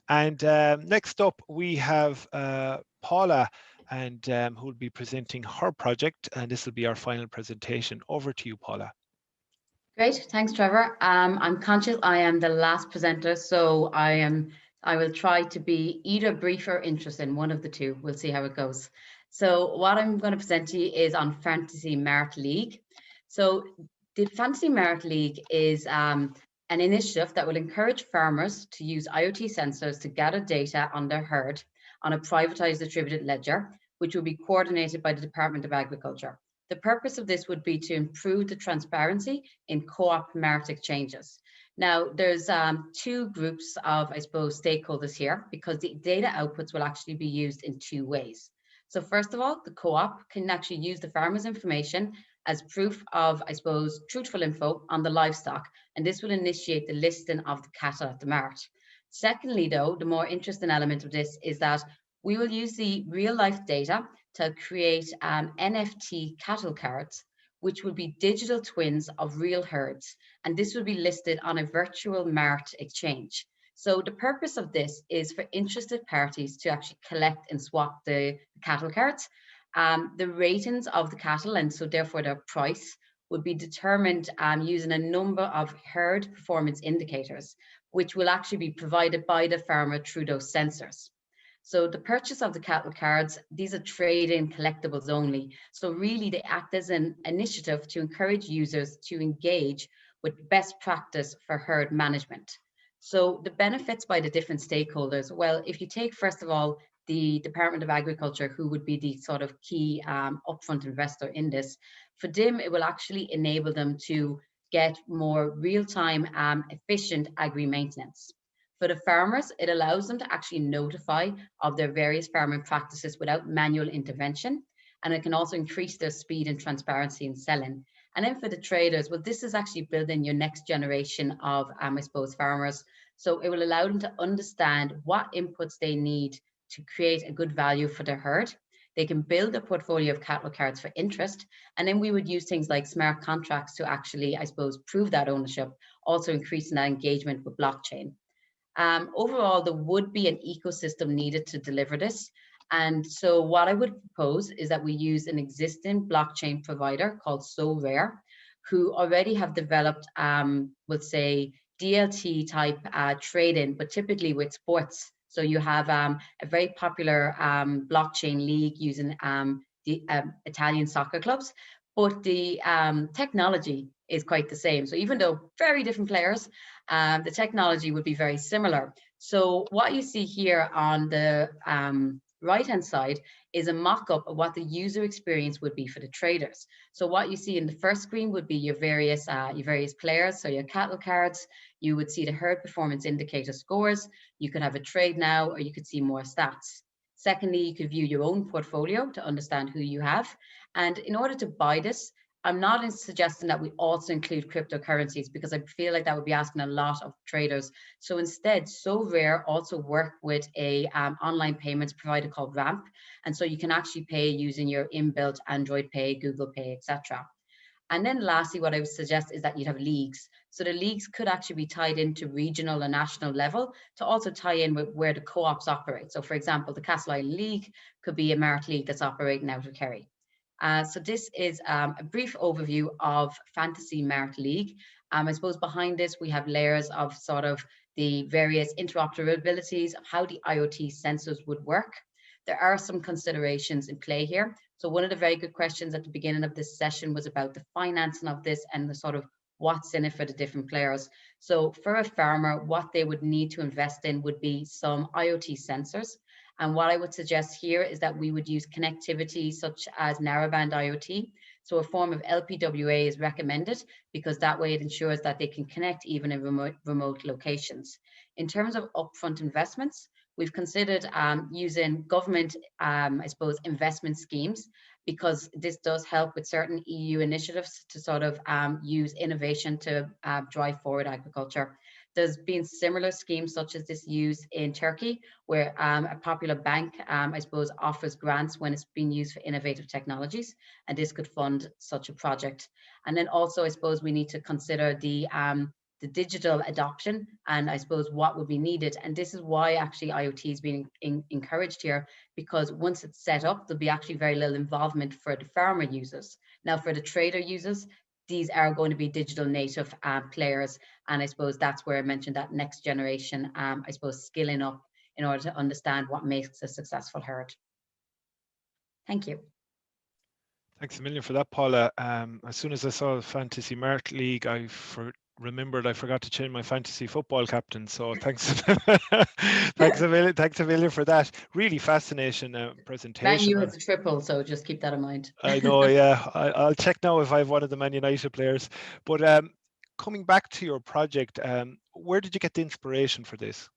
And next up, we have Paula, and who will be presenting her project, and this will be our final presentation. Over to you, Paula. Great, thanks, Trevor. I'm conscious I am the last presenter, so I will try to be either brief or interesting, one of the two. We'll see how it goes. So what I'm going to present to you is on Fantasy Mart League. So the Fantasy Mart League is an initiative that will encourage farmers to use IoT sensors to gather data on their herd on a privatized distributed ledger, which will be coordinated by the Department of Agriculture. The purpose of this would be to improve the transparency in co-op mart exchanges. Now, there's two groups of, I suppose, stakeholders here, because the data outputs will actually be used in two ways. So first of all, the co-op can actually use the farmer's information as proof of, I suppose, truthful info on the livestock, and this will initiate the listing of the cattle at the mart. Secondly, though, the more interesting element of this is that we will use the real life data to create NFT cattle cards, which will be digital twins of real herds. And this will be listed on a virtual mart exchange. So the purpose of this is for interested parties to actually collect and swap the cattle cards. The ratings of the cattle, and so therefore their price, would be determined using a number of herd performance indicators, which will actually be provided by the farmer through those sensors. So the purchase of the cattle cards, these are trade-in collectibles only. So really they act as an initiative to encourage users to engage with best practice for herd management. So the benefits by the different stakeholders, well, if you take first of all, the Department of Agriculture, who would be the sort of key upfront investor in this, for them, it will actually enable them to get more real-time, efficient agri-maintenance. For the farmers, it allows them to actually notify of their various farming practices without manual intervention. And it can also increase their speed and transparency in selling. And then for the traders, well, this is actually building your next generation of, I suppose, farmers. So it will allow them to understand what inputs they need to create a good value for their herd. They can build a portfolio of cattle cards for interest. And then we would use things like smart contracts to actually, I suppose, prove that ownership, also increasing that engagement with blockchain. Overall, there would be an ecosystem needed to deliver this. And so what I would propose is that we use an existing blockchain provider called SoRare, who already have developed, let's say, DLT type trading, but typically with sports. So you have a very popular blockchain league using the Italian soccer clubs, but the technology is quite the same. So even though very different players, the technology would be very similar. So what you see here on the right-hand side is a mock-up of what the user experience would be for the traders. So what you see in the first screen would be your various players. So your cattle cards, you would see the herd performance indicator scores. You could have a trade now, or you could see more stats. Secondly, you could view your own portfolio to understand who you have. And in order to buy this, I'm not suggesting that we also include cryptocurrencies, because I feel like that would be asking a lot of traders. So instead, SoRare also work with a online payments provider called Ramp. And so you can actually pay using your inbuilt Android Pay, Google Pay, etc. And then lastly, what I would suggest is that you'd have leagues. So the leagues could actually be tied into regional and national level to also tie in with where the co-ops operate. So for example, the Castle Island League could be a Mart League that's operating out of Kerry. So this is a brief overview of Fantasy Mart League. I suppose behind this, we have layers of sort of the various interoperabilities of how the IoT sensors would work. There are some considerations in play here. So one of the very good questions at the beginning of this session was about the financing of this and the sort of what's in it for the different players. So for a farmer, what they would need to invest in would be some IoT sensors. And what I would suggest here is that we would use connectivity such as narrowband IoT. So a form of LPWA is recommended, because that way it ensures that they can connect even in remote locations. In terms of upfront investments, we've considered using government, I suppose, investment schemes, because this does help with certain EU initiatives to sort of use innovation to drive forward agriculture. There's been similar schemes such as this used in Turkey, where a popular bank, I suppose, offers grants when it's being used for innovative technologies, and this could fund such a project. And then also, I suppose, we need to consider the the digital adoption, and I suppose what would be needed. And this is why actually IoT is being encouraged here, because once it's set up, there'll be actually very little involvement for the farmer users. Now for the trader users, these are going to be digital native players. And I suppose that's where I mentioned that next generation, I suppose, skilling up in order to understand what makes a successful herd. Thank you. Thanks a million for that, Paula. As soon as I saw the Fantasy Mart League, remembered I forgot to change my fantasy football captain. So thanks, thanks a million for that. Really fascinating presentation. Man U has a triple, so just keep that in mind. I know, yeah. I'll check now if I have one of the Man United players. But coming back to your project, where did you get the inspiration for this?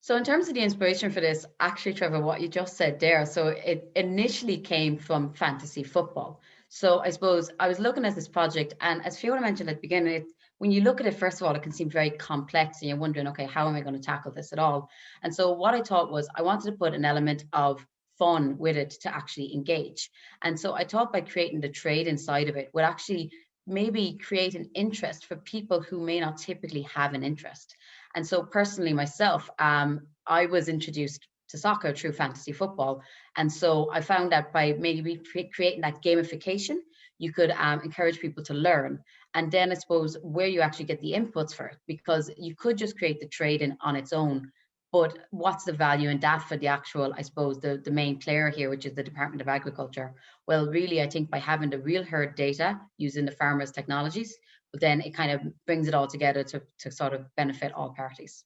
So in terms of the inspiration for this, actually, Trevor, what you just said there, so it initially came from fantasy football. So I suppose I was looking at this project, and as Fiona mentioned at the beginning, when you look at it, first of all, it can seem very complex, and you're wondering, okay, how am I going to tackle this at all? And so what I thought was I wanted to put an element of fun with it to actually engage. And so I thought by creating the trade inside of it would actually maybe create an interest for people who may not typically have an interest. And so personally myself, I was introduced to soccer through fantasy football. And so I found that by maybe creating that gamification, you could encourage people to learn. And then I suppose where you actually get the inputs for it, because you could just create the trade on its own. But what's the value in that for the actual, I suppose, the main player here, which is the Department of Agriculture? Well, really, I think by having the real herd data using the farmers' technologies, but then it kind of brings it all together to sort of benefit all parties.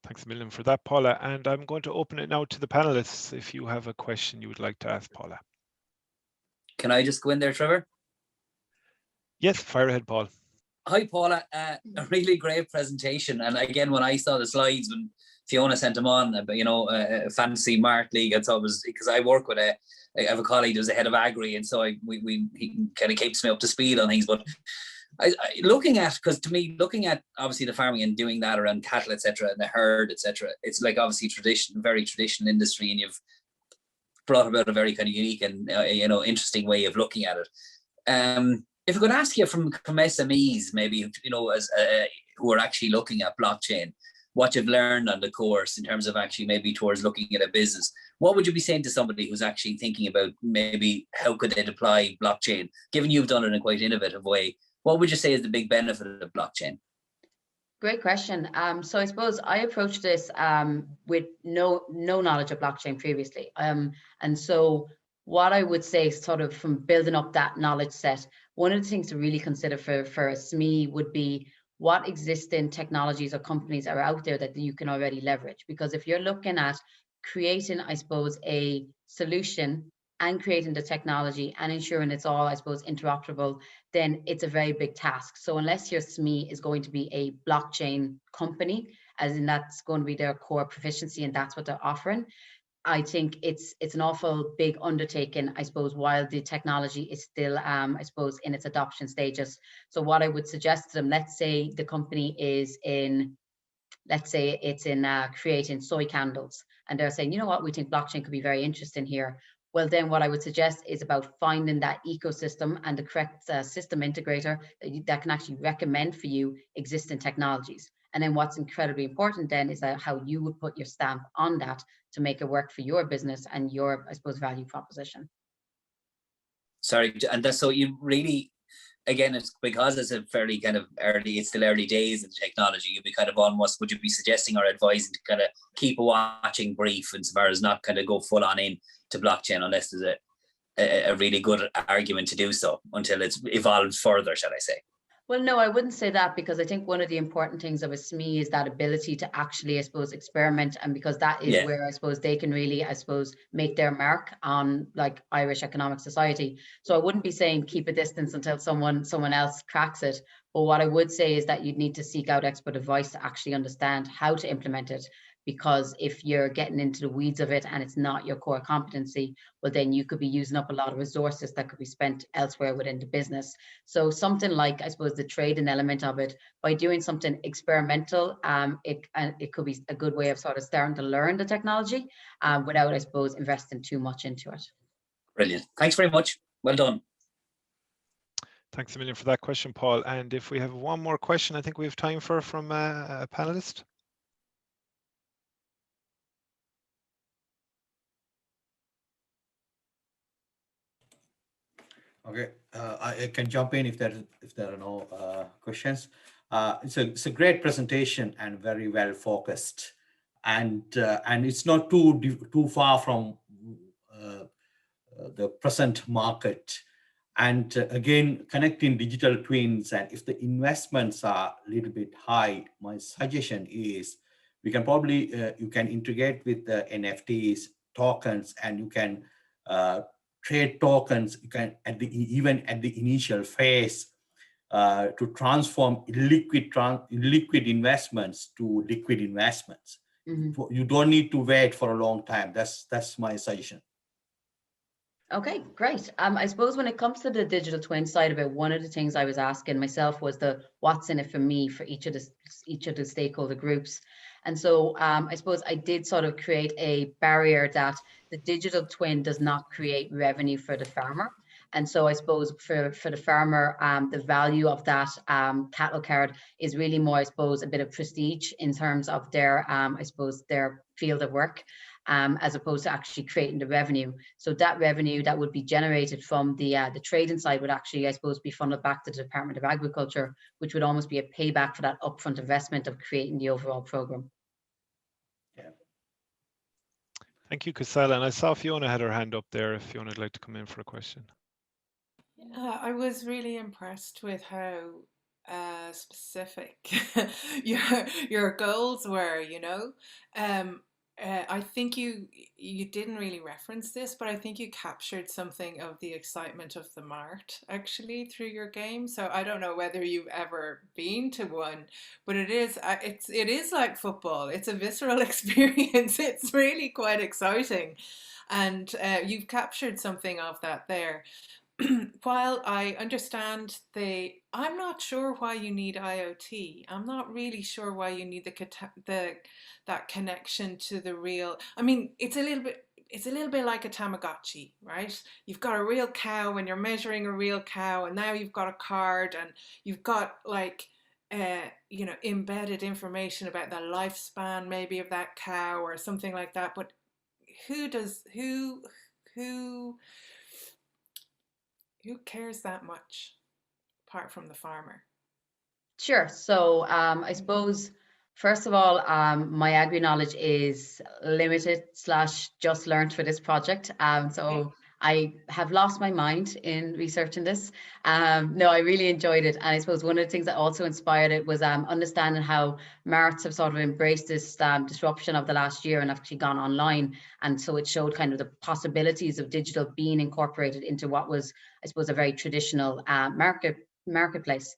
Thanks a million for that, Paula. And I'm going to open it now to the panelists if you have a question you would like to ask Paula. Can I just go in there, Trevor? Yes, fire ahead, Paul. Hi, Paula. A really great presentation. And again, when I saw the slides, when Fiona sent them on, a Fantasy Mart League, I thought it was, because I work with I have a colleague who's the head of Agri, and so he kind of keeps me up to speed on things. But looking at obviously the farming and doing that around cattle, etc., and the herd, etc., it's like obviously very traditional industry, and you've brought about a very kind of unique and interesting way of looking at it. If I could ask you from SMEs, maybe as who are actually looking at blockchain, what you've learned on the course in terms of actually maybe towards looking at a business, what would you be saying to somebody who's actually thinking about maybe how could they deploy blockchain? Given you've done it in a quite innovative way, what would you say is the big benefit of blockchain? Great question. So I suppose I approached this with no knowledge of blockchain previously. And so what I would say, sort of from building up that knowledge set, one of the things to really consider for a SME would be what existing technologies or companies are out there that you can already leverage. Because if you're looking at creating, I suppose, a solution and creating the technology and ensuring it's all, I suppose, interoperable, then it's a very big task. So unless your SME is going to be a blockchain company, as in that's going to be their core proficiency and that's what they're offering, I think it's an awful big undertaking, I suppose, while the technology is still, I suppose, in its adoption stages. So what I would suggest to them, let's say the company is in, creating soy candles, and they're saying, you know what, we think blockchain could be very interesting here. Well, then what I would suggest is about finding that ecosystem and the correct system integrator that can actually recommend for you existing technologies. And then what's incredibly important then is that how you would put your stamp on that to make it work for your business and your, I suppose, value proposition. Sorry, and that's so you really, again, it's because it's a fairly kind of it's still early days in technology, you'd be kind of almost, would you be suggesting or advising to kind of keep a watching brief as far as not kind of go full on in to blockchain unless there's a really good argument to do so until it's evolved further, shall I say? Well, no, I wouldn't say that, because I think one of the important things of a SME is that ability to actually, I suppose, experiment, and because that is where I suppose they can really, I suppose, make their mark on like Irish economic society. So I wouldn't be saying keep a distance until someone else cracks it. But what I would say is that you'd need to seek out expert advice to actually understand how to implement it. Because if you're getting into the weeds of it and it's not your core competency, well, then you could be using up a lot of resources that could be spent elsewhere within the business. So something like, I suppose, the trading element of it, by doing something experimental, it could be a good way of sort of starting to learn the technology without, I suppose, investing too much into it. Brilliant. Thanks very much. Well done. Thanks a million for that question, Paul. And if we have one more question, I think we have time for from a panelist. Okay, I can jump in if there are no questions. It's a great presentation and very well focused, and it's not too far from the present market. And again, connecting digital twins, and if the investments are a little bit high, my suggestion is we can probably you can integrate with the NFTs tokens, and you can trade tokens. You can even at the initial phase to transform illiquid investments to liquid investments. Mm-hmm. You don't need to wait for a long time. That's my suggestion. Okay, great. I suppose when it comes to the digital twin side of it, one of the things I was asking myself was the what's in it for me for each of the stakeholder groups. And so I suppose I did sort of create a barrier that the digital twin does not create revenue for the farmer. And so I suppose for the farmer, the value of that cattle card is really more, I suppose, a bit of prestige in terms of their, I suppose, their field of work. As opposed to actually creating the revenue. So that revenue that would be generated from the trading side would actually, I suppose, be funneled back to the Department of Agriculture, which would almost be a payback for that upfront investment of creating the overall program. Yeah. Thank you, Casella. And I saw Fiona had her hand up there. If Fiona would like to come in for a question. I was really impressed with how specific your goals were, you know. I think you didn't really reference this, but I think you captured something of the excitement of the mart actually through your game. So I don't know whether you've ever been to one, but it is like football. It's a visceral experience. It's really quite exciting, and you've captured something of that there. While I understand I'm not sure why you need IoT. I'm not really sure why you need that connection to the real. I mean, it's a little bit like a Tamagotchi, right? You've got a real cow and you're measuring a real cow, and now you've got a card and you've got like embedded information about the lifespan maybe of that cow or something like that. But who cares that much apart from the farmer? Sure. So I suppose, first of all, my agri knowledge is limited / just learned for this project. So I have lost my mind in researching this. No, I really enjoyed it. And I suppose one of the things that also inspired it was understanding how marts have sort of embraced this disruption of the last year and actually gone online. And so it showed kind of the possibilities of digital being incorporated into what was, I suppose, a very traditional marketplace.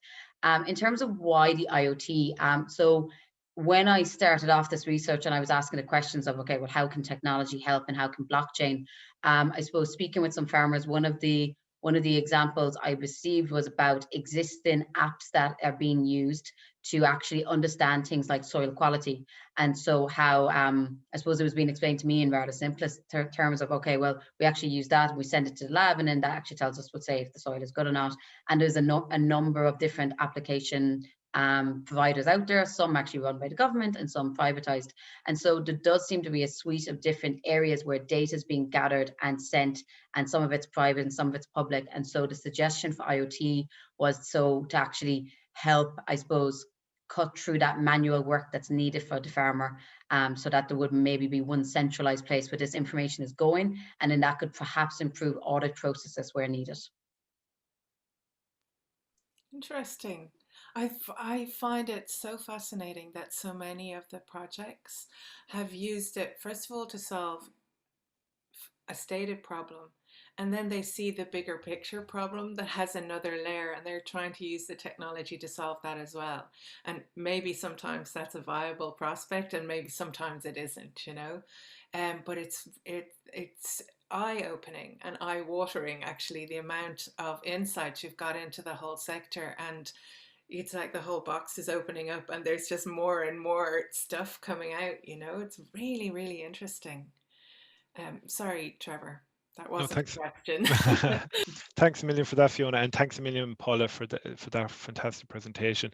In terms of why the IoT, so when I started off this research and I was asking the questions of, okay, well, how can technology help and how can blockchain? I suppose speaking with some farmers, one of the examples I received was about existing apps that are being used to actually understand things like soil quality. And so how, I suppose it was being explained to me in rather simplest terms of, okay, well, we actually use that and we send it to the lab, and then that actually tells us, let's say, if the soil is good or not. And there's a number of different application providers out there, some actually run by the government and some privatized. And so there does seem to be a suite of different areas where data is being gathered and sent, and some of it's private and some of it's public. And so the suggestion for IoT was so to actually help, I suppose, cut through that manual work that's needed for the farmer, so that there would maybe be one centralized place where this information is going, and then that could perhaps improve audit processes where needed. Interesting. I find it so fascinating that so many of the projects have used it, first of all, to solve a stated problem, and then they see the bigger picture problem that has another layer, and they're trying to use the technology to solve that as well. And maybe sometimes that's a viable prospect, and maybe sometimes it isn't, you know. But it's eye-opening and eye-watering, actually, the amount of insight you've got into the whole sector. And it's like the whole box is opening up and there's just more and more stuff coming out, you know. It's really, really interesting. Sorry, Trevor. That wasn't thanks. a question. Thanks a million for that, Fiona, and thanks a million, Paula, for that fantastic presentation.